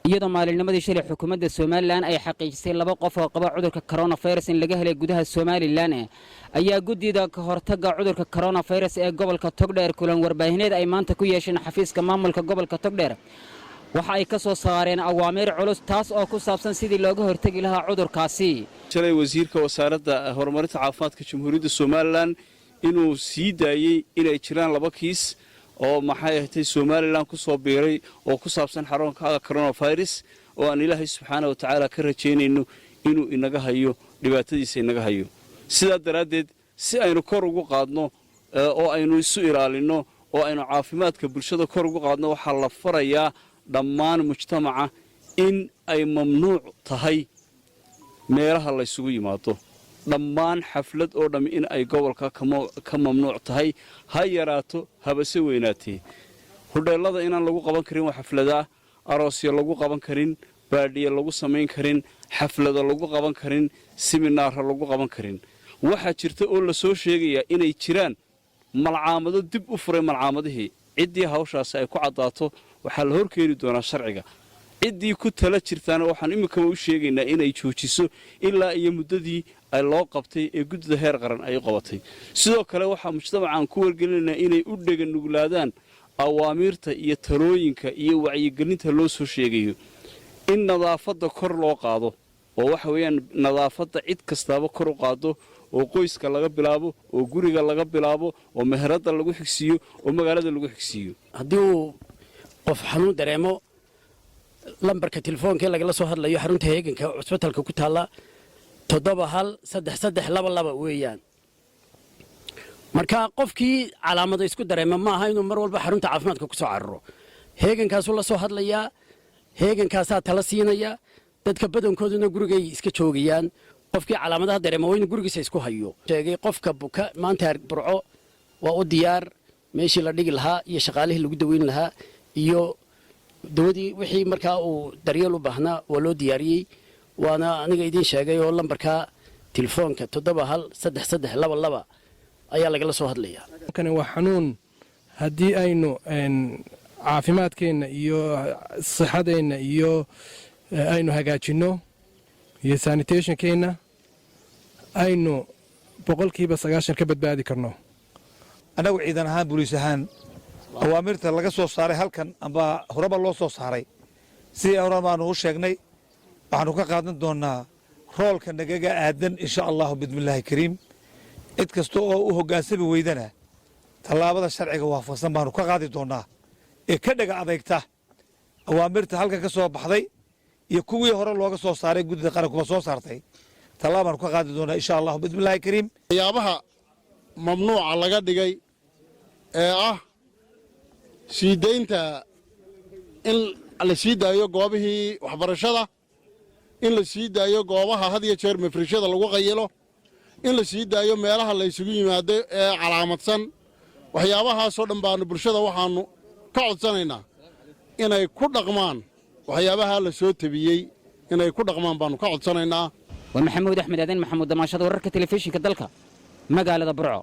iyadoo maalinnimadii shalay xukuumadda Soomaaliland ay xaqiijisay 2 qof oo qaba cudurka coronavirus in laga helay gudaha Soomaaliland ayaa guddiga ka hortagga cudurka coronavirus ee gobolka Togdheer kulan warbaahineed ay maanta ku yeesheen xafiiska maamulka gobolka Togdheer waxa ay ka soo saareen awaamiir culus taas oo ku saabsan sidii looga hortagi lahaa cudurkaasi. shalay wasiirka wasaaradda horumarinta caafimaadka Jamhuuriyadda Soomaaliland inuu sii daayay inay jiraan 2 kiis oo maxay ahayd Soomaaliland ku soo biiray oo ku saabsan xarunka coronavirus oo aan Ilaahay subxaanahu wa ta'aala ka rajeynayno inuu inaga hayo dhibaatadiisa inaga hayo sida daraadeed si aynu kor ugu qaadno oo aynu isu ilaalino oo aynu caafimaadka bulshada kor ugu qaadno waxa la farayaa dhammaan mujtamaca in ay mamnuuc tahay meelaha la isugu yimaado dhammaan xaflad oo dham in ay gobolka ka mamnuuc tahay ha yaraato habase weynaatee hudheelada inaan lagu qaban karin wax xaflada aroosyo lagu qaban karin baadhiye lagu sameyn karin xaflada lagu qaban karin seminar lagu qaban karin waxa jirta oo la soo sheegaya inay jiraan malcaamado dib u furay malcaamadihii cidii hawshaas ay ku cadaato waxa la horkeeni doonaa sharciga ciddii ku tala jirtaana waxaan imika u sheegaynaa inay joojiso ilaa iyo muddadii ay loo qabtay ee guddida heer qaran ay qabatay sidoo kale waxa mujtamacan ku wargelinaynaa inay u dhagan nuglaadaan awaamiirta iyo talooyinka iyo wacyigelinta loo soo sheegayo in nadaafadda kor loo qaado oo waxa weeyaan nadaafadda cid kastaaba kor u qaado oo qoyska laga bilaabo oo guriga laga bilaabo oo meherada lagu xigsiyo oo magaalada lagu xigsiyo haddii uu qof xanuun dareemo lambarka telefoonka lagala soo hadlayo xarunta heeganka cusbitaalka ku taala 713322 weeyaan marka qofkii calaamado isku dareema ma aha inuu mar walba xarunta caafimaadka ku soo cararo heegankaas la soo hadlaya heegankaas tala siinaya dadka badankooduna gurigay iska joogayaan qofkii calaamadaha dareema waa inuu gurigiisa isku hayo sheegay qofka buka maanta burco waa u diyaar meeshii la dhigi lahaa iyo shaqaalihii lagu daweyn lahaa iyo dawadii wixii markaa uu daryeel u baahnaa waa loo diyaariyey waana aniga idiin sheegay oo lambarka telefoonka 713322 ayaa lagala soo hadlayaa kan waa xanuun haddii aynu caafimaadkeena iyo sixadeena iyo aynu hagaajino iyo sanitationkeena aynu 90% ka badbaadi karno anagu ciidan ahaan booliis ahaan awaamirta laga soo saaray halkan amba horaba loo soo saaray si horamaanu u sheegnay waxaanu ka qaadan doonaa roolka nagaga aadan insha Allah bismillaahi kariim cid kasta oo u hogaansami weydana talaabada sharciga waafaqsan baanu ka qaadi doonaa ee ka dhaga adeegta awaamirta halkan ka soo baxday iyo kuwii hore looga soo saaray guddida qaranka soo saartay talaabaan ka qaadi doonaa insha Allah bismillaahi kariim yaabaha mamnuuca laga dhigay ee ah siideynta in la sii daayo goobihii waxbarashada in la sii daayo goobaha had iyo jeer mafrishada lagu qayilo in la sii daayo meelaha la isugu yimaado ee calaamadsan waxyaabahaasoo dhan baanu bulshada waxaanu ka codsanaynaa inay ku dhaqmaan waxyaabaha la soo tabiyey inay ku dhaqmaan baanu ka codsanaynaa waa maxamuud axmed aadan maxamuud damaashada wararka telefishinka dalka magaalada Burco.